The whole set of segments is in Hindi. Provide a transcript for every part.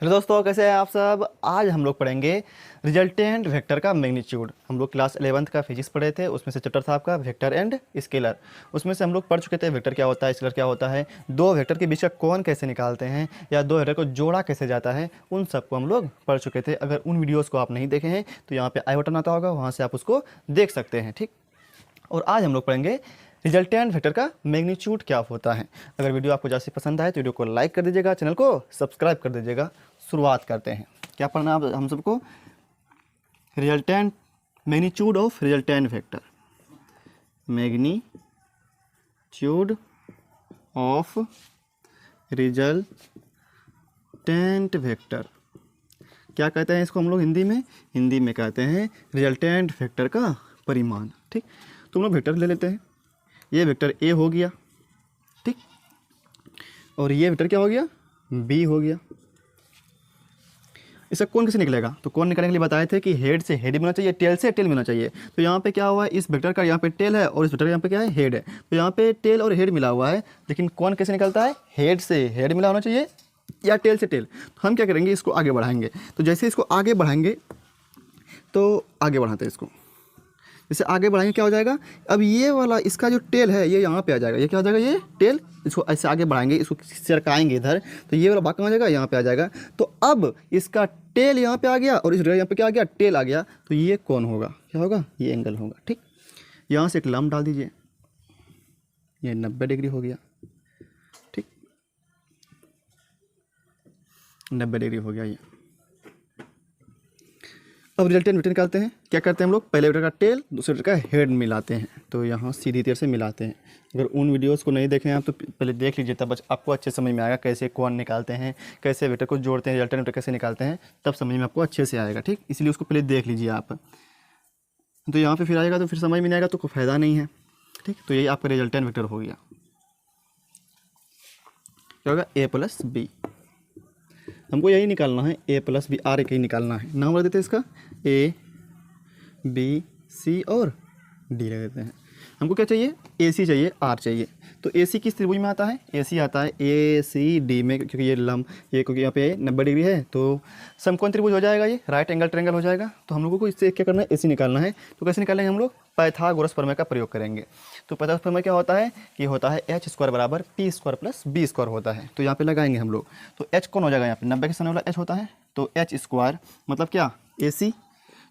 हेलो दोस्तों, कैसे हैं आप सब। आज हम लोग पढ़ेंगे रिजल्टेंट वेक्टर का मैग्नीट्यूड। हम लोग क्लास 11th का फिजिक्स पढ़े थे, उसमें से चैप्टर था आपका वेक्टर एंड स्केलर। उसमें से हम लोग पढ़ चुके थे वेक्टर क्या होता है, स्केलर क्या होता है, दो वेक्टर के बीच का कोण कैसे निकालते हैं, या दो वेक्टर को जोड़ा कैसे जाता है, उन सबको हम लोग पढ़ चुके थे। अगर उन वीडियोज़ को आप नहीं देखे हैं तो यहाँ पर आई बटन आता होगा, वहाँ से आप उसको देख सकते हैं। ठीक। और आज हम लोग पढ़ेंगे रिजल्टेंट वेक्टर का मैग्नीट्यूड क्या होता है। अगर वीडियो आपको जैसे पसंद आए तो वीडियो को लाइक कर दीजिएगा, चैनल को सब्सक्राइब कर दीजिएगा। शुरुआत करते हैं। क्या पढ़ना है हम सबको? Resultant magnitude of resultant vector. Magnitude of resultant vector क्या कहते हैं इसको हम लोग हिंदी में कहते हैं रिजल्टेंट वेक्टर का परिमाण। ठीक। तो हम लोग वेक्टर ले लेते हैं। ये वेक्टर ए हो गया, ठीक, और ये वेक्टर क्या हो गया, बी हो गया। इसका कोण कैसे निकलेगा? तो कोण निकालने के लिए बताए थे कि हेड से हेड मिलना चाहिए, टेल से टेल मिलना चाहिए। तो यहाँ पे क्या हुआ है, इस वेक्टर का यहाँ पे टेल है और इस वेक्टर का यहाँ पे क्या है, हेड है। तो यहाँ पे टेल और हेड मिला हुआ है, लेकिन कोण कैसे निकलता है, हेड से हेड मिला होना चाहिए या टेल से टेल। तो हम क्या करेंगे, इसको आगे बढ़ाएंगे। तो जैसे इसको आगे बढ़ाएंगे तो आगे बढ़ाते हैं इसको, जैसे आगे बढ़ाएंगे क्या हो जाएगा, अब ये वाला इसका जो टेल है ये यहाँ पे आ जाएगा। ये क्या हो जाएगा, ये टेल। इसको ऐसे आगे बढ़ाएंगे, इसको सरकाएंगे इधर, तो ये वाला भाग कहाँ आ जाएगा, यहाँ पे आ जाएगा। तो अब इसका टेल यहाँ पे आ गया और इस यहाँ पे क्या आ गया, टेल आ गया। तो ये कौन होगा, क्या होगा, ये एंगल होगा। ठीक। यहाँ से एक लंब डाल दीजिए, ये 90 डिग्री हो गया। ठीक, 90 डिग्री हो गया ये। अब रिजल्टेंट वेक्टर निकालते हैं। क्या करते हैं हम लोग, पहले वेक्टर का टेल दूसरे वेक्टर का हेड मिलाते हैं। तो यहाँ सीधी तरह से मिलाते हैं। अगर उन वीडियोस को नहीं देखें आप तो पहले देख लीजिए, तब आपको अच्छे समझ में आएगा कैसे कोण निकालते हैं, कैसे वेक्टर को जोड़ते हैं, रिजल्टेंट वेक्टर कैसे निकालते हैं, तब समझ में आपको अच्छे से आएगा। ठीक, इसलिए उसको पहले देख लीजिए आप। तो यहाँ पर फिर आएगा तो फिर समझ में नहीं आएगा तो कोई फ़ायदा नहीं है। ठीक, तो यही आपका रिजल्टेंट वेक्टर हो गया। क्या होगा, ए प्लस बी। हमको यही निकालना है, ए प्लस बी, आर एक ही निकालना है। नाम रख देते हैं इसका, ए बी सी और डी रख देते हैं। हमको क्या चाहिए, ए सी चाहिए, आर चाहिए। तो ए सी किस त्रिभुज में आता है, ए सी आता है ए सी डी में, क्योंकि ये लंब ये क्योंकि यहाँ पे 90 डिग्री है तो समकोण त्रिभुज हो जाएगा, ये राइट एंगल ट्रायंगल हो जाएगा। तो हम लोगों को इससे क्या करना है, ए सी निकालना है। तो कैसे निकालेंगे हम लोग, पाइथागोरस प्रमेय का प्रयोग करेंगे। तो पाइथागोरस प्रमेय क्या होता है कि होता है एच स्क्वायर बराबर P square plus B square होता है। तो यहाँ पे लगाएंगे हम लोग। तो एच कौन हो जाएगा, यहाँ पे 90 के सामने वाला एच होता है। तो एच स्क्वायर मतलब क्या, ए सी।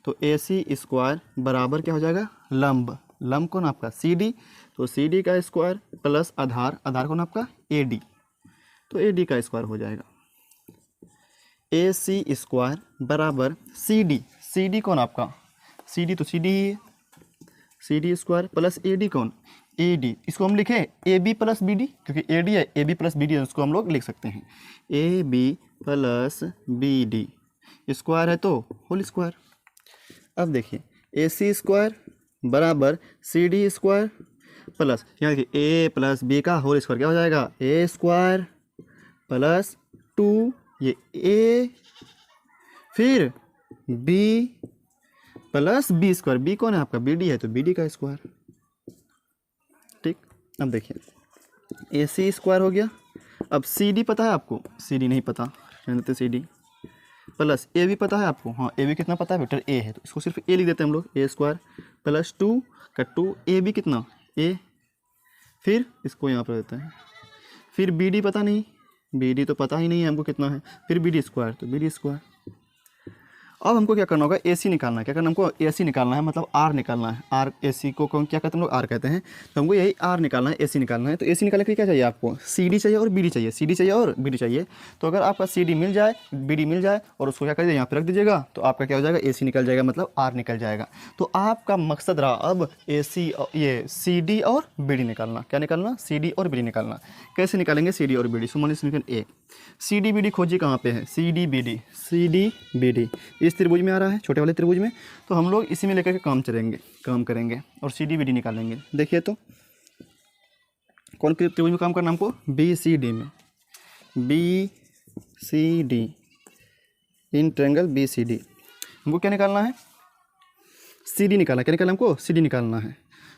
तो ए सी स्क्वायर बराबर क्या हो जाएगा, लंब। लंब कौन आपका, सी डी। तो सी डी का स्क्वायर प्लस आधार, आधार कौन आपका, ए डी। तो ए डी का स्क्वायर हो जाएगा। ए सी स्क्वायर बराबर सी डी। सी डी कौन आपका, सी डी तो सी डी ही है, C D square plus A D कौन, ए डी। इसको हम लिखें A B plus B D, क्योंकि ए डी है, A B plus B D है, उसको हम लोग लिख सकते हैं A B plus B D. Square है तो होल स्क्वायर। अब देखिए, ए सी स्क्वायर बराबर सी डी स्क्वायर प्लस, यहाँ देखिए ए प्लस बी का होल स्क्वायर क्या हो जाएगा, ए स्क्वायर प्लस 2 ये ए, फिर B plus B square. B कौन है आपका, बी डी है, तो बी डी का स्क्वायर। ठीक। अब देखिए, ए सी स्क्वायर हो गया। अब सी डी पता है आपको, सी डी नहीं पता, जानते सी डी प्लस ए भी पता है आपको, हाँ ए भी कितना पता है, वेक्टर ए है, तो इसको सिर्फ ए लिख देते हैं हम लोग, ए स्क्वायर प्लस 2 का 2 ए भी कितना, ए। फिर इसको यहाँ पर देते हैं। फिर बी डी पता नहीं, बी डी तो पता ही नहीं है हमको कितना है। फिर बी डी स्क्वायर, तो बी डी स्क्वायर। अब हमको क्या करना होगा, ए सी निकालना है। क्या करना हमको, ए सी निकालना है, मतलब आर निकालना है। आर, ए सी को कौन क्या कहते हैं हम लोग, आर कहते हैं। तो हमको यही आर निकालना है, ए सी निकालना है। तो ए सी निकालने के लिए क्या चाहिए आपको, सी डी चाहिए और बी डी चाहिए, सी डी चाहिए और बी डी चाहिए। तो अगर आपका सी डी मिल जाए, बी डी मिल जाए और उसको क्या करिए, यहाँ पर रख दीजिएगा, तो आपका क्या हो जाएगा, ए सी निकल जाएगा, मतलब आर निकल जाएगा। तो आपका मकसद रहा अब ए सी, ये सी डी और बी डी निकालना। क्या निकालना, सी डी और बी डी निकालना। कैसे निकालेंगे सी डी और B D, Suman A C D B D खोजिए कहाँ पे है, C D B D, C D B D इस त्रिभुज में आ रहा है, छोटे वाले त्रिभुज में। तो हम लोग इसी में लेकर के काम करेंगे और सी डी बी डी निकालेंगे। देखिए तो कौन के त्रिभुज में काम करना हमको, बी सी डी में, B C D, in triangle B C D. हमको क्या निकालना है, सी डी निकालना है। क्या निकालना हमको, सी डी निकालना है।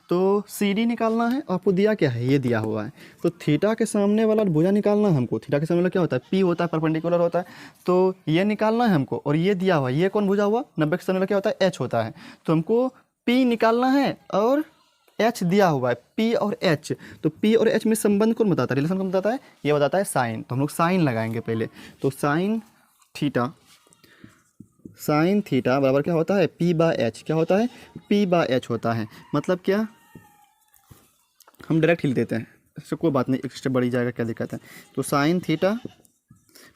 तो सी डी निकालना है, आपको दिया क्या है, ये दिया हुआ है। तो थीटा के सामने वाला भुजा निकालना है हमको। थीटा के सामने वाला क्या होता है, पी होता है, परपेंडिकुलर होता है। तो ये निकालना है हमको, और ये दिया हुआ है, ये कौन भुजा हुआ, 90 के सामने वाला क्या होता है, एच होता है। तो हमको पी निकालना है और एच दिया हुआ है, पी और एच। तो पी और एच में संबंध कौन बताता है, रिलेशन कौन बताता है, ये बताता है साइन। तो हम लोग साइन लगाएंगे पहले। तो साइन थीटा बराबर क्या होता है, पी बाय एच। क्या होता है, पी बाय एच होता है। मतलब क्या, हम डायरेक्ट हिल देते हैं, इससे कोई बात नहीं, एक स्टेप बढ़ी जाएगा, क्या दिक्कत है। तो साइन थीटा,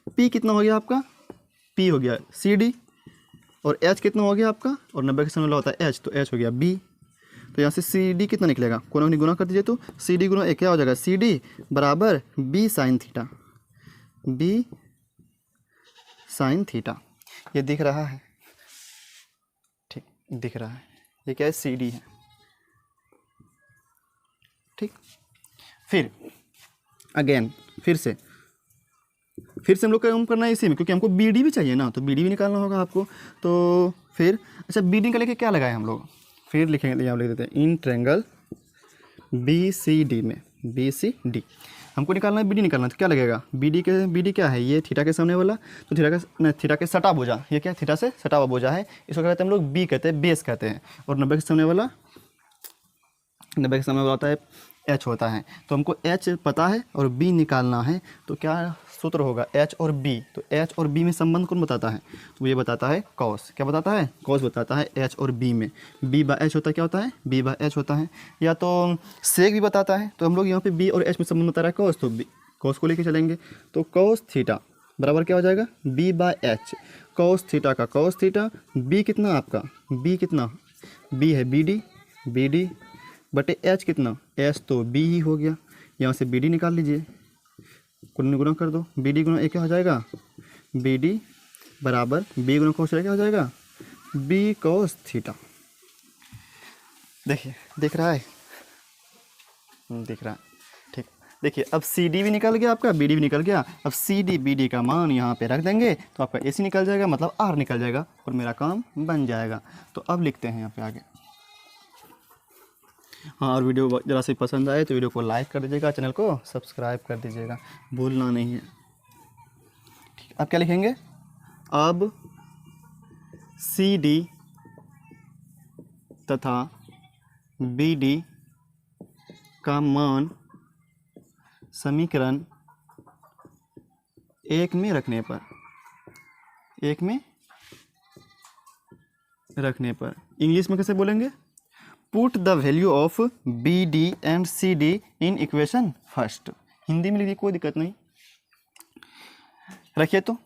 पी कितना हो गया आपका, पी हो गया सी डी, और एच कितना हो गया आपका, और 90 के सामने वाला होता है एच, तो एच हो गया बी। तो यहाँ से सी डी कितना निकलेगा, कोई गुना कर दीजिए, तो सी डी गुना एक क्या हो जाएगा, सी डी बराबर B sine theta, B sine theta. ये दिख रहा है, ठीक दिख रहा है, ये क्या है, सी डी है, ठीक। फिर अगेन फिर से हम लोग काम करना है इसी में, क्योंकि हमको बी डी भी चाहिए ना, तो बी डी भी निकालना होगा आपको। तो फिर अच्छा, बी डी निकालने के क्या लगाए हम लोग, फिर लिखेंगे, यहाँ लिख देते हैं, in triangle B C D में, बी सी डी हमको निकालना है, बी डी निकालना है। तो क्या लगेगा, बी डी क्या है, ये थीटा के सामने वाला, तो थीटा के सटा भुजा, ये क्या थीटा से सटा हुआ भुजा है, इसको कहते हैं हम लोग बी कहते हैं, बेस कहते हैं। और 90 के सामने वाला होता है एच होता है। तो हमको एच पता है और बी निकालना है, तो क्या सूत्र होगा, एच और बी। तो एच और बी में संबंध कौन बताता है, तो ये बताता है कॉस। क्या बताता है, कॉस बताता है एच और बी में। बी बाय एच होता है, क्या होता है, बी बाय एच होता है। या तो सेक भी बताता है, तो हम लोग यहाँ पे बी और एच में संबंध बता रहा है कॉस, तो बी कॉस को लेके चलेंगे। तो कॉस थीटा बराबर क्या हो जाएगा, B by H, cos theta का कॉस थीटा। बी कितना आपका, बी कितना, बी है बी डी बटे एच कितना, एच तो बी ही हो गया। यहाँ से बी डी निकाल लीजिए, गुना कर दो, बी डी गुना ए क्या हो जाएगा, बी डी बराबर बी गुना कॉस क्या हो जाएगा, बी कॉस थीटा। देखिए दिख रहा है, दिख रहा है, ठीक। देखिए अब सी डी भी निकल गया आपका, बी डी भी निकल गया। अब सी डी बी डी का मान यहाँ पे रख देंगे, तो आपका ए सी निकल जाएगा, मतलब आर निकल जाएगा, और मेरा काम बन जाएगा। तो अब लिखते हैं यहाँ पे आगे। हाँ, और वीडियो ज़रा से पसंद आए तो वीडियो को लाइक कर दीजिएगा, चैनल को सब्सक्राइब कर दीजिएगा, भूलना नहीं है, ठीक। अब क्या लिखेंगे, अब सी डी तथा बी डी का मान समीकरण एक में रखने पर इंग्लिश में कैसे बोलेंगे, put the value of B D and C D in equation first. Hindi में लिखिए, कोई दिक्कत नहीं, रखिए। तो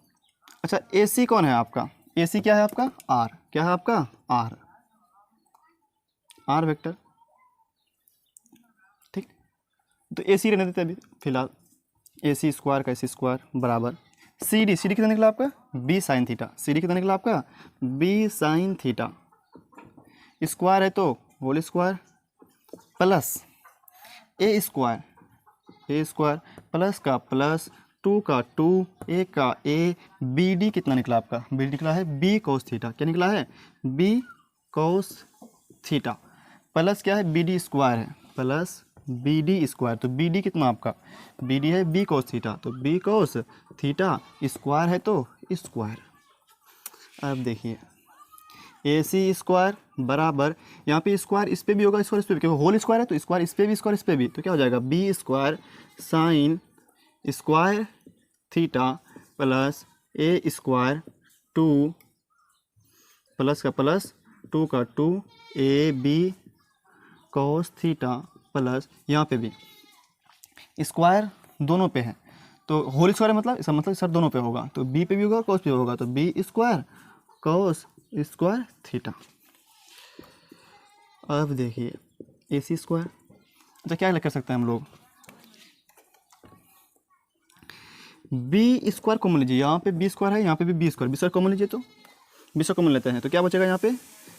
अच्छा, ए सी कौन है आपका, ए सी क्या है आपका, आर। क्या है आपका, आर वेक्टर, ठीक। तो ए सी रहने देते अभी फिलहाल, ए सी स्क्वायर का ए सी स्क्वायर बराबर सी डी कितना निकला आपका, B sine theta. C D कितना निकला आपका, बी साइन थीटा, स्क्वायर है तो whole square, plus A square plus का प्लस, 2 का 2, ए का ए, बी डी कितना निकला आपका, बी डी निकला है बी कॉस थीटा। क्या निकला है, बी कॉस थीटा, प्लस क्या है, बी डी स्क्वायर है, प्लस बी डी स्क्वायर। तो बी डी कितना आपका, बी डी है बी कॉस थीटा, तो बी कॉस थीटा, स्क्वायर है तो स्क्वायर। अब देखिए, ए सी स्क्वायर बराबर, यहाँ पे स्क्वायर इस पे भी होगा, स्क्वायर इस पे भी, क्योंकि होल स्क्वायर है तो स्क्वायर इस पे भी, स्क्वायर इस पे भी, तो क्या हो जाएगा, B square sine square theta plus A square 2 plus का प्लस 2 का 2 A B cos theta plus, यहाँ पे भी स्क्वायर दोनों पे है, तो होल स्क्वायर मतलब इसका मतलब सर दोनों पे होगा, तो बी पे भी होगा कॉस पे होगा, तो B square cos square theta. अब देखिए ए सी स्क्वायर, अच्छा क्या कर सकते हैं हम लोग, बी स्क्वायर कॉमन लीजिए, यहाँ पे बी स्क्वायर है, यहाँ पे भी बी स्क्वायर कॉमन लीजिए, तो बी स्क्वायर कॉमन लेते हैं, तो क्या बचेगा यहाँ पे,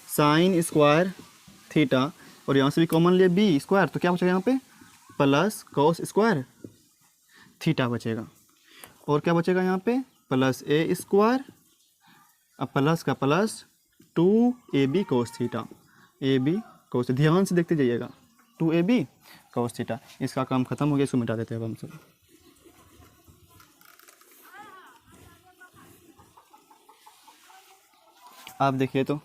साइन स्क्वायर थीटा, और यहाँ से भी कॉमन लिए बी स्क्वायर, तो क्या बचेगा यहाँ पे, प्लस कॉस स्क्वायर थीटा बचेगा। और क्या बचेगा यहाँ पे, प्लस ए स्क्वायर, अब प्लस का plus 2 A B cos theta, A B cos, ध्यान से देखते जाइएगा, 2ab cos थीटा। इसका काम खत्म हो गया, इसको मिटा देते हैं अब हम सब। आप देखिए तो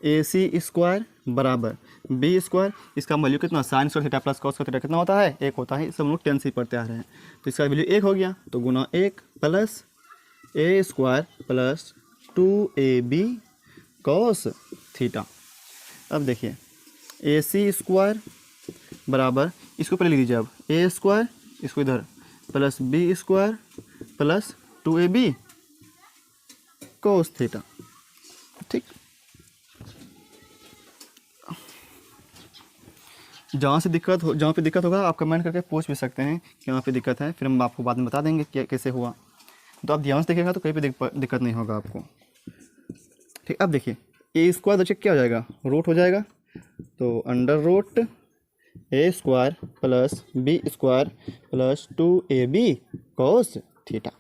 AC स्क्वायर बराबर B स्क्वायर, इसका वैल्यू कितना sign square theta plus cos का थीटा कितना होता है, 1 होता है। इस हम लोग 10 से पढ़ते आ रहे हैं, तो इसका वैल्यू 1 हो गया, तो गुना 1 plus A square plus 2AB cos theta. अब देखिए AC स्क्वायर बराबर, इसको पहले लिख दीजिए अब, A स्क्वायर इसको इधर plus B square plus 2AB cos theta. ठीक, जहाँ पे दिक्कत होगा आप कमेंट करके पूछ भी सकते हैं कि वहाँ पे दिक्कत है, फिर हम आपको बाद में बता देंगे कि कैसे हुआ। तो आप ध्यान से देखिएगा तो कहीं पे दिक्कत नहीं होगा आपको। ठीक, अब देखिए ए स्क्वायर बच्चे क्या हो जाएगा, रूट हो जाएगा, तो under root A square plus B square plus 2ab cos theta.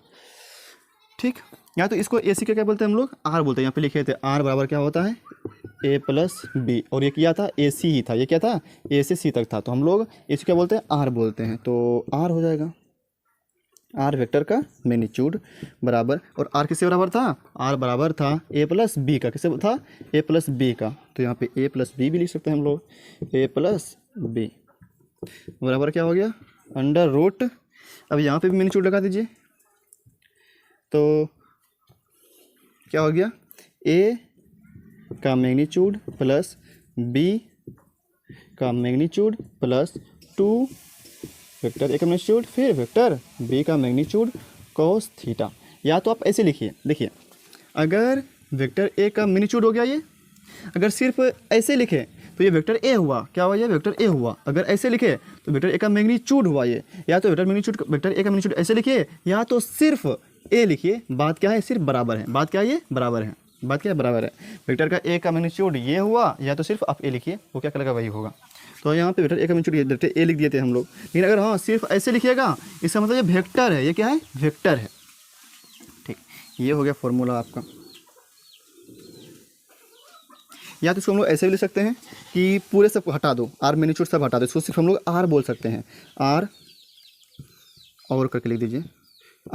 ठीक, या तो इसको AC का क्या बोलते हैं हम लोग, R बोलते हैं। यहाँ पे लिखे थे R बराबर क्या होता है A प्लस बी, और ये क्या था AC ही था, ये क्या था A से C तक था, तो हम लोग इसको क्या बोलते हैं R बोलते हैं। तो R हो जाएगा, R वेक्टर का मैग्नीट्यूड बराबर, और R किससे बराबर था, R बराबर था A प्लस बी का। किससे था, A प्लस बी का, तो यहाँ पे A प्लस बी भी लिख सकते हैं हम लोग, A प्लस बी बराबर क्या हो गया अंडर रूट। अब यहाँ पे भी मैग्नीट्यूड लगा दीजिए, तो क्या हो गया A का मैग्नीट्यूड प्लस B का मैग्नीट्यूड प्लस 2 वेक्टर A का मैग्नीट्यूड फिर वेक्टर B का मैग्नीट्यूड cos थीटा। या तो आप ऐसे लिखिए, देखिए अगर वेक्टर A का मैग्नीट्यूड हो गया, ये अगर सिर्फ ऐसे लिखे तो ये वेक्टर A हुआ, क्या हुआ, ये वेक्टर A हुआ। अगर ऐसे लिखे तो वेक्टर A का मैग्नीट्यूड हुआ ये, या तो वेक्टर A का मैग्नीट्यूड ऐसे लिखिए, या तो सिर्फ A लिखिए। बात क्या है, सिर्फ बराबर है, बात क्या है, ये बराबर है, बात क्या है, बराबर है। वेक्टर का A का मैग्नीट्यूड ये हुआ, या तो सिर्फ आप A लिखिए, वो क्या करेगा वही होगा। तो यहाँ पे वेक्टर A का मैग्नीट्यूड वेक्टर A लिख दिए थे हम लोग, लेकिन अगर हाँ सिर्फ ऐसे लिखिएगा, इसका मतलब ये वेक्टर है, ये क्या है, वेक्टर है। ठीक, ये हो गया फॉर्मूला आपका। या तो इसको हम लोग ऐसे भी लिख सकते हैं कि पूरे सबको हटा दो, R मैग्नीट्यूड सब हटा दो, इसको सिर्फ हम लोग R बोल सकते हैं। R और करके लिख दीजिए,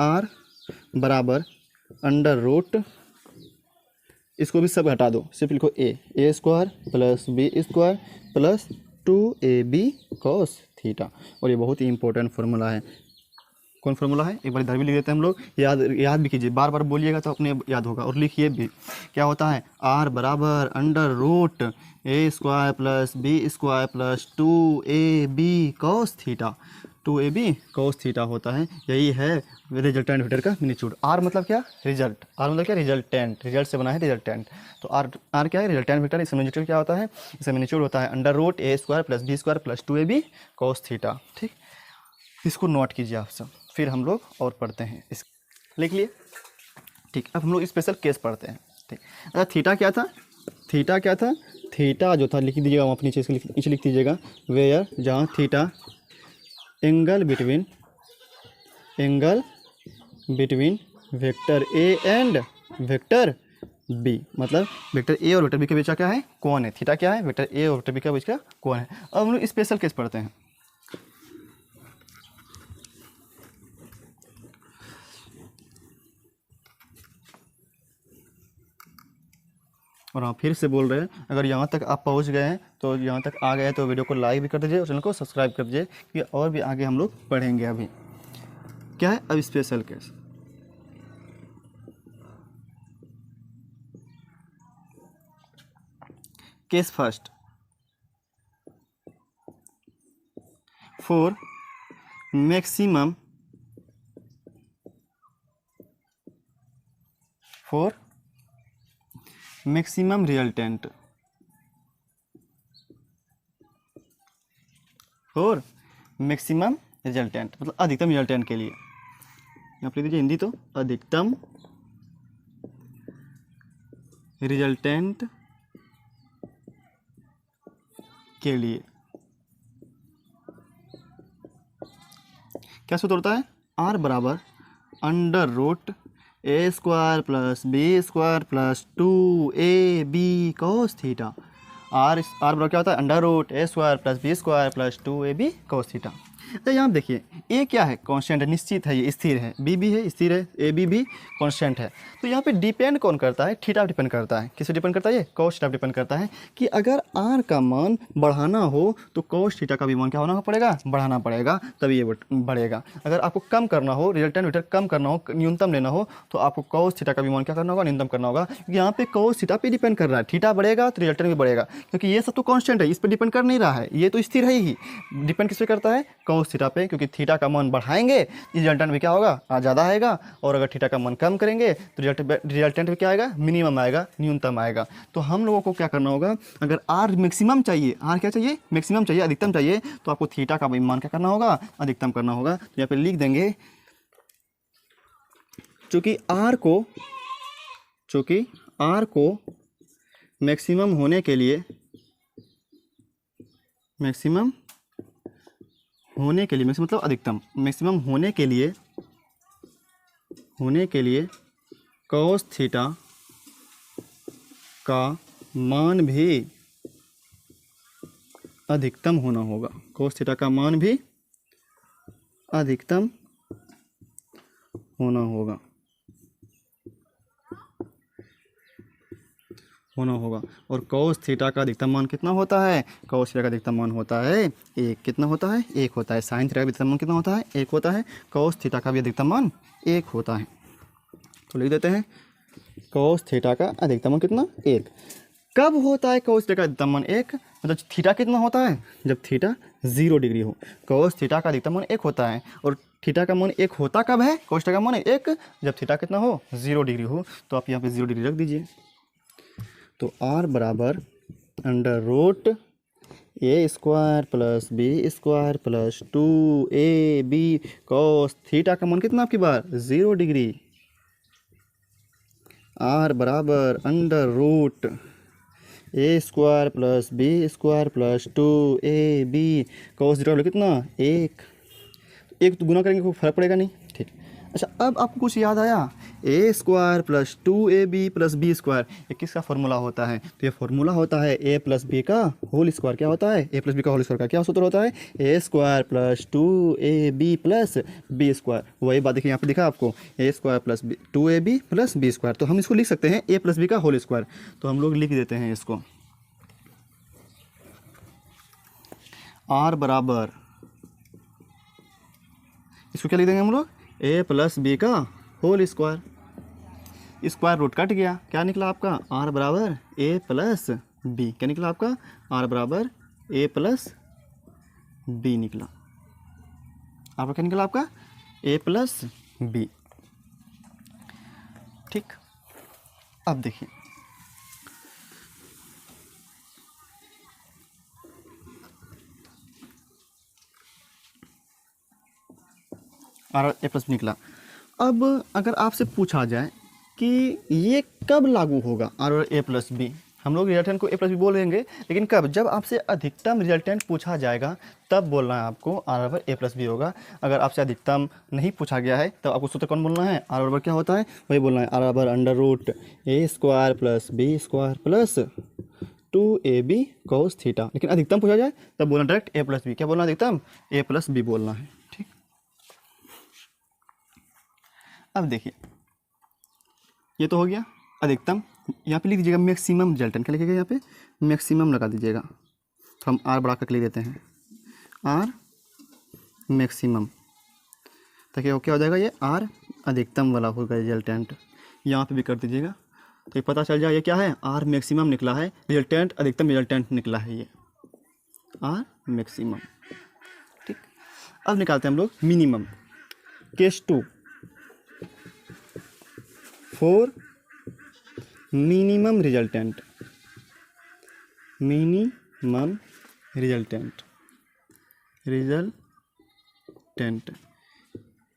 R बराबर अंडर रूट, इसको भी सब हटा दो, सिर्फ लिखो A square plus B square plus 2ab cos theta. और ये बहुत ही इंपॉर्टेंट फार्मूला है। कौन फार्मूला है, एक बार इधर भी लिख देते हैं हम लोग, याद भी कीजिए, बार बार बोलिएगा तो अपने याद होगा। और लिखिए भी, क्या होता है, R बराबर under root A square plus B square plus 2ab cos theta. 2ab cos theta होता है, यही है रिजल्टेंट वेक्टर का मैग्नीट्यूड। R मतलब क्या, रिजल्ट, R मतलब क्या, रिजल्टेंट, रिजल्ट से बना है रिजल्टेंट। तो R क्या है, रिजल्टेंट वेक्टर। इसका मैग्नीट्यूड क्या होता है, इसका मैग्नीट्यूड होता है under root A square plus B square plus 2ab cos theta. ठीक, इसको नोट कीजिए आप सब, फिर हम लोग और पढ़ते हैं। इस लिख लिए। ठीक, अब हम लोग स्पेशल केस पढ़ते हैं। ठीक, अच्छा थीटा क्या था, थीटा क्या था, थीटा जो था लिख दीजिएगा वहाँ नीचे, इसको नीचे लिख दीजिएगा, वेयर जहाँ theta angle between vector A and vector B, मतलब वेक्टर A और वेक्टर B के बीच का क्या है, कौन है, थीटा क्या है, वेक्टर A और वेक्टर B के बीच का कौन है। अब हम लोग स्पेशल केस पढ़ते हैं। और हाँ फिर से बोल रहे हैं, अगर यहाँ तक आप पहुँच गए हैं, तो यहाँ तक आ गए हैं तो वीडियो को लाइक भी कर दीजिए और चैनल को सब्सक्राइब कर दीजिए, कि और भी आगे हम लोग पढ़ेंगे। अभी क्या है, अब special case. Case first, for maximum resultant, और मैक्सिमम रिजल्टेंट मतलब अधिकतम रिजल्टेंट के लिए, यहाँ पर लिख दीजिए हिंदी तो, अधिकतम रिजल्टेंट के लिए क्या सूत्र होता है, R बराबर under root A square plus B square plus 2ab cos theta. R बराबर क्या होता है under root A square plus B square plus 2ab cos theta. तो यहाँ देखिए ए क्या है कांस्टेंट है, निश्चित है, ये स्थिर है, बी भी है स्थिर है, ए बी भी कांस्टेंट है। तो यहाँ पे डिपेंड कौन करता है, थीटा डिपेंड करता है। किस पे डिपेंड करता है ये cos थीटा डिपेंड करता है कि अगर आर का मान बढ़ाना हो तो cos थीटा का भी मान क्या होना पड़ेगा, बढ़ाना पड़ेगा, तभी ये बढ़ेगा। अगर आपको कम करना हो, रिजल्टेंट वेक्टर कम करना हो, न्यूनतम लेना हो तो आपको cos थीटा का भी मान क्या करना होगा, न्यूनतम करना होगा। क्योंकि यहाँ पे cos थीटा पे डिपेंड कर रहा है, थीटा बढ़ेगा तो रिजल्टेंट भी बढ़ेगा, क्योंकि ये सब तो कांस्टेंट है, इस पर डिपेंड कर नहीं रहा है, ये तो स्थिर है ही। डिपेंड किस पे करता है, cos थीटा पे, क्योंकि थीटा का मान बढ़ाएंगे रिजल्टेंट भी क्या होगा, ज़्यादा आएगा, और अगर थीटा का मान कम करेंगे तो रिजल्टेंट भी क्या आएगा, मिनिमम आएगा, न्यूनतम आएगा। तो हम लोगों को क्या करना होगा, अगर आर मैक्सिमम चाहिए, आर क्या चाहिए, मैक्सिमम चाहिए, अधिकतम चाहिए, तो आपको थीटा का मान क्या करना होगा, अधिकतम करना होगा। तो यहाँ पे लिख देंगे चूँकि आर को मैक्सिमम होने के लिए, मैक्सिमम मतलब अधिकतम, मैक्सिमम होने के लिए cos थीटा का मान भी अधिकतम होना होगा, cos थीटा का मान भी अधिकतम होना होगा, और cos थीटा का अधिकतम मान कितना होता है, cos थीटा का अधिकतम मान होता है एक, कितना होता है, एक होता है। sin थीटा का अधिकतम मान कितना होता है, एक होता है। cos थीटा का भी अधिकतम मान एक होता है। तो लिख देते हैं cos थीटा का अधिकतम मान कितना, एक। कब होता है cos थीटा का अधिकतम मान एक, मतलब थीटा कितना होता है, जब थीटा 0 डिग्री हो। cos थीटा का अधिकतम मान एक होता है, और थीटा का मान एक होता कब है, cos थीटा का मान एक, जब थीटा कितना हो, 0 डिग्री हो। तो आप यहाँ पे 0 डिग्री रख दीजिए। तो r बराबर under root A square plus B square plus 2ab cos theta का मान कितना आपकी बार 0 डिग्री। r बराबर under root A square plus B square plus 2ab cos theta कितना, एक। एक तो गुना करेंगे कोई फर्क पड़ेगा नहीं, ठीक। अच्छा, अब आपको कुछ याद आया, A square plus 2ab plus B square, ये किसका फॉर्मूला होता है, तो ये फॉर्मूला होता है ए प्लस बी का होल स्क्वायर। क्या होता है, ए प्लस बी का होल स्क्वायर का क्या सूत्र होता है, A square plus 2ab plus B square. वही बात देखिए यहाँ पे दिखा आपको, A square plus 2ab plus B square. तो हम इसको लिख सकते हैं ए प्लस बी का होल स्क्वायर। तो हम लोग लिख देते हैं इसको, आर बराबर, इसको क्या लिख देंगे हम लोग, ए प्लस बी का whole square. Square root cut गया, क्या निकला आपका, आर बराबर ए प्लस बी। क्या निकला आपका, आर बराबर ए प्लस बी निकला। आपका क्या निकला, आपका ए प्लस बी, ठीक। अब देखिए आर ए प्लस बी निकला। अब अगर आपसे पूछा जाए कि ये कब लागू होगा आर और ए प्लस बी, हम लोग रिजल्टेंट को ए प्लस बी बोलेंगे, लेकिन कब, जब आपसे अधिकतम रिजल्टेंट पूछा जाएगा तब बोलना है आपको आर बराबर ए प्लस बी होगा। अगर आपसे अधिकतम नहीं पूछा गया है तब आपको सूत्र कौन बोलना है, आर बराबर क्या होता है, वही बोलना है, आर बराबर under root A square plus B square plus 2ab cos theta. लेकिन अधिकतम पूछा जाए तब बोलना डायरेक्ट ए प्लस बी। क्या बोलना, अधिकतम ए प्लस बी बोलना है, ठीक। अब देखिए ये तो हो गया अधिकतम। यहाँ पे लिख दीजिएगा मैक्सिमम रिजल्टेंट, क्या लिखिएगा यहाँ पे, मैक्सिमम लगा दीजिएगा। तो हम आर बढ़ा कर लिख देते हैं, आर मैक्सिमम, ताकि वो क्या हो जाएगा, ये आर अधिकतम वाला होगा रिजल्टेंट। यहाँ पे भी कर दीजिएगा तो ये पता चल जाए ये क्या है, आर मैक्सिमम निकला है, रिजल्टेंट अधिकतम रिजल्टेंट निकला है, ये आर मैक्सिमम, ठीक। अब निकालते हैं हम लोग minimum. Case 2 for minimum resultant, minimum resultant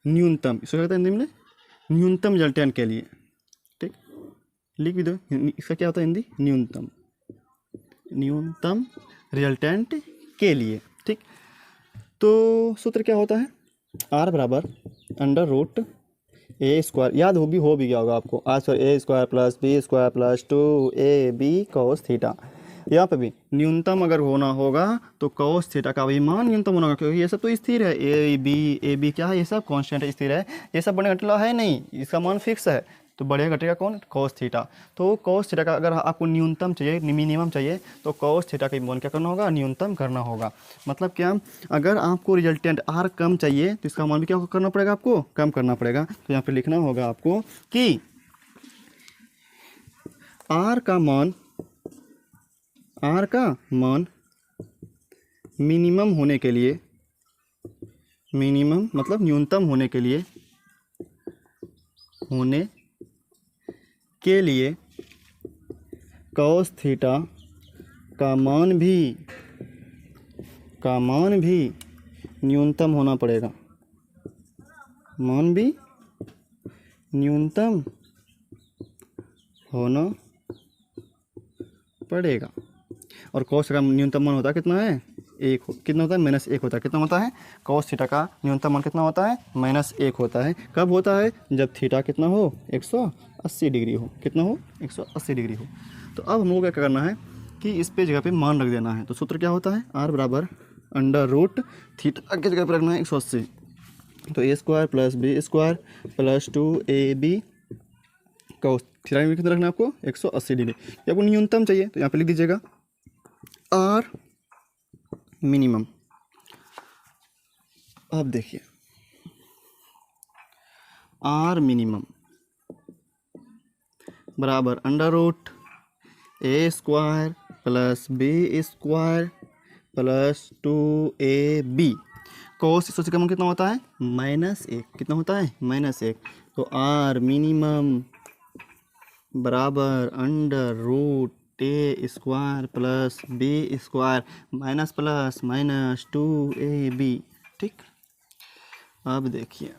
न्यूनतम, इसको कहते हैं हिंदी में न्यूनतम रिजल्टेंट के लिए, ठीक। लिख भी दो, इसका क्या होता है हिंदी, न्यूनतम रिजल्टेंट के लिए, ठीक। तो सूत्र क्या होता है, आर बराबर अंडर रूट ए स्क्वायर, याद हो भी गया होगा आपको, R square A square plus B square plus 2ab cos theta. यहाँ पे भी न्यूनतम अगर होना होगा तो cos थीटा का भी मान न्यूनतम होना होगा, क्योंकि ये सब तो स्थिर है, ए बी क्या है, ये सब कांस्टेंट है, स्थिर है, ये सब बढ़िया घटेगा है नहीं, इसका मान फिक्स है, तो बढ़िया घटेगा कौन, cos थीटा। तो cos थीटा का अगर आपको न्यूनतम चाहिए, मिनिमम चाहिए, तो cos थीटा का मान क्या करना होगा, न्यूनतम करना होगा। मतलब क्या, अगर आपको रिजल्टेंट r कम चाहिए तो इसका मान भी क्या करना पड़ेगा, आपको कम करना पड़ेगा। तो यहाँ पे लिखना होगा आपको कि r का मान मिनिमम होने के लिए, मिनिमम मतलब न्यूनतम होने के लिए cos थीटा का मान भी न्यूनतम होना पड़ेगा, मान भी न्यूनतम होना पड़ेगा। और cos का न्यूनतम मान होता है कितना है, एक, कितना होता है, -1 होता है। कितना होता है, cos थीटा का न्यूनतम मान कितना होता है, -1 होता है। कब होता है, जब थीटा कितना हो, 180 डिग्री हो, कितना हो, 180 डिग्री हो। तो अब हम लोग क्या करना है कि इस पे जगह पे मान रख देना है। तो सूत्र क्या होता है, r बराबर √ थीटा की जगह पर रखना है 180, तो a² + b² + 2ab cos theta में कितना रखना है आपको, 180 डिग्री। ये आपको न्यूनतम चाहिए तो यहाँ पे लिख दीजिएगा r मिनिमम। अब देखिए r मिनिमम बराबर √ a² + b² + 2ab। cos 180 का मान कितना होता है, -1, कितना होता है, -1। तो r मिनिमम बराबर √ a² + b² प्लस 2ab। ठीक, अब देखिए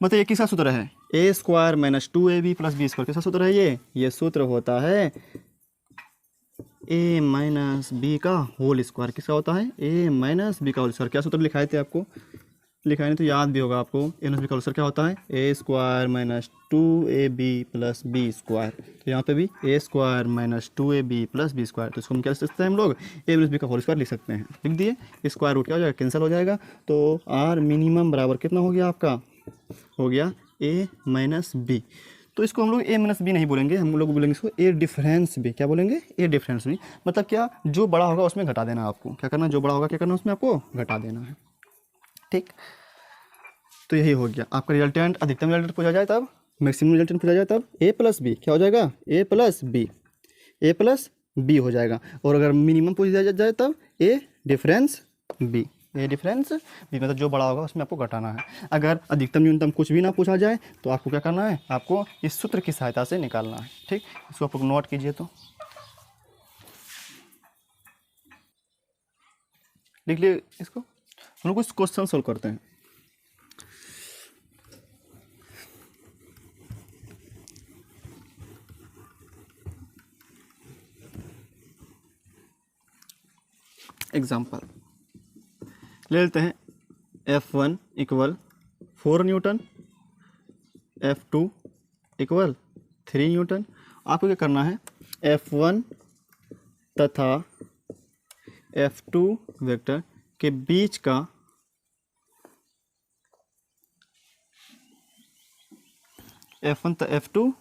मतलब ये किसका सूत्र है, a² - 2ab + b², किसका सूत्र है, ये सूत्र होता है a - b का होल स्क्वायर। किसका होता है, a - b का होल स्क्वायर। क्या सूत्र लिखाए थे आपको, लिखा नहीं तो याद भी होगा आपको, a - b का होल स्क्वायर क्या होता है, a² - 2ab + b²। तो यहाँ पे भी a² - 2ab + b²। तो इसको हम क्या लिख सकते हैं, हम लोग a - b का होल स्क्वायर लिख सकते हैं। लिख दिए, स्क्वायर रूट क्या हो जाएगा, कैंसिल हो जाएगा। तो r मिनिमम बराबर कितना हो गया आपका, हो गया a - b। तो इसको हम लोग a - b नहीं बोलेंगे, हम लोग बोलेंगे इसको a डिफरेंस b। क्या बोलेंगे, a डिफरेंस b। मतलब क्या, जो बड़ा होगा उसमें घटा देना, आपको क्या करना, जो बड़ा होगा क्या करना, उसमें आपको घटा देना है। ठीक, तो यही हो गया आपका रिजल्टेंट। अधिकतम रिजल्टेंट पूछा जाए तब, मैक्सिमम रिजल्टेंट पूछा जाए तब a + b क्या हो जाएगा, a + b हो जाएगा। और अगर मिनिमम पूछा जाए तब a डिफरेंस b, मतलब जो बड़ा होगा उसमें आपको घटाना है। अगर अधिकतम न्यूनतम कुछ भी ना पूछा जाए तो आपको क्या करना है, आपको इस सूत्र की सहायता से निकालना है। ठीक, इसको आप लोग नोट कीजिए, तो लिख लिए इसको। हम लोग कुछ क्वेश्चन सोल्व करते हैं। एग्जाम्पल ले लेते हैं, F1 = 4 न्यूटन, F2 = 3 न्यूटन। आपको क्या करना है, F1 तथा F2 वेक्टर के बीच का F1 तथा F2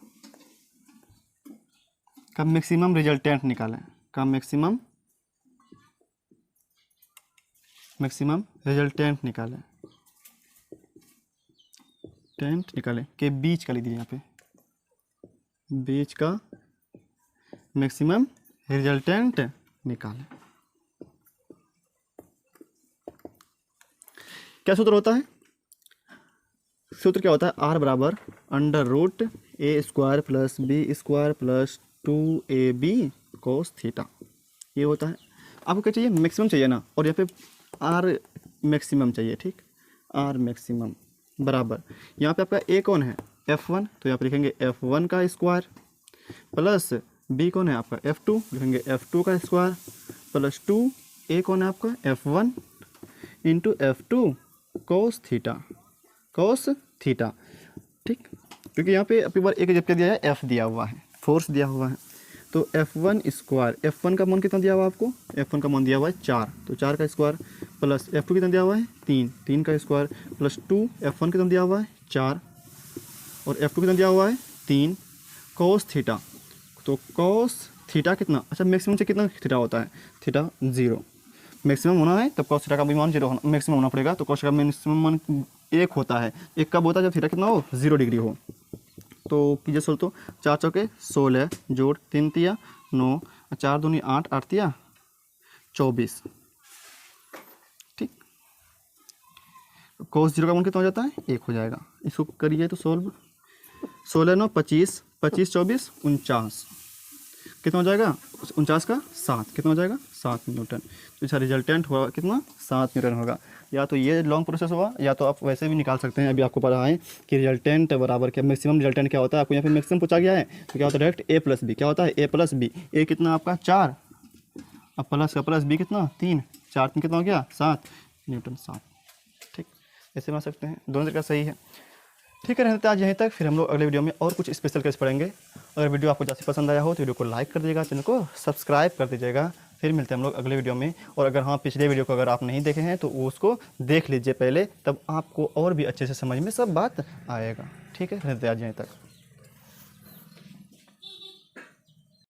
का मैक्सिमम रिजल्टेंट निकालें, का मैक्सिमम रिजल्टेंट निकालें, के बीच का लिख दीजिए, यहाँ पे बीच का मैक्सिमम रिजल्टेंट निकालें। क्या सूत्र होता है, सूत्र क्या होता है, r बराबर √ a² + b² + 2ab cos theta. ये होता है। आपको क्या चाहिए, मैक्सिमम चाहिए ना, और यहाँ पे r मैक्सिमम चाहिए। ठीक, r मैक्सिमम बराबर, यहाँ पे आपका a कौन है, F1, तो यहाँ पे लिखेंगे F1 का स्क्वायर प्लस b कौन है आपका F2, लिखेंगे F2 का स्क्वायर प्लस 2a कौन है आपका F1 × F2 cos थीटा। ठीक, क्योंकि यहाँ पे अपनी बार एक जब क्या दिया है, f दिया हुआ है, फोर्स दिया हुआ है। तो F1 स्क्वायर, F1 का मान कितना दिया हुआ है आपको, F1 का मान दिया हुआ है 4, तो 4 का स्क्वायर प्लस F2 कितना दिया हुआ है 3, 3 का स्क्वायर प्लस 2, F1 कितना दिया हुआ है 4 और F2 कितना दिया हुआ है 3, cos थीटा, तो cos थीटा कितना, अच्छा मैक्सिमम से कितना थीटा होता है, थीटा 0, मैक्सिमम होना है तब cos थीटा का भी मान 0 होना, मैक्सिमम होना पड़ेगा, तो cos का मैक्सिमम मान 1 होता है, 1 कब होता है जब थीटा कितना हो 0 डिग्री हो। तो कीजिए सोल्व, तो 4 चौके 16 जोड़ 3 तिया 9, 4 दूनी 8, 8 तिया 24, ठीक। cos 0 का मान कितना हो जाता है 1 हो जाएगा, इसको करिए तो सोल्व, 16 9 25, 25 24 49, कितना हो जाएगा 49 का 7, कितना हो जाएगा 7 न्यूटन, तो इसका रिजल्टेंट होगा कितना 7 न्यूटन होगा। या तो ये लॉन्ग प्रोसेस होगा या तो आप वैसे भी निकाल सकते हैं, अभी आपको पता है कि रिजल्टेंट बराबर क्या, मैक्सिमम रिजल्टेंट क्या होता है, आपको यहाँ पे मैक्सिमम पूछा गया है तो क्या होता है डायरेक्ट a प्लस बी, क्या होता है a प्लस बी, a कितना आपका 4, अब प्लस का प्लस b कितना 3, 4 3 कितना हो गया 7 न्यूटन 7, ठीक, ऐसे बना सकते हैं, दोनों तरीका सही है। ठीक है, रहते आज यहीं तक, फिर हम लोग अगले वीडियो में और कुछ स्पेशल केस पढ़ेंगे। अगर वीडियो आपको जैसे पसंद आया हो तो वीडियो को लाइक कर दीजिएगा, चैनल को सब्सक्राइब कर दीजिएगा। फिर मिलते हैं हम लोग अगले वीडियो में। और अगर हाँ पिछले वीडियो को अगर आप नहीं देखे हैं तो उसको देख लीजिए पहले, तब आपको और भी अच्छे से समझ में सब बात आएगा। ठीक है, रहते आज यहीं तक।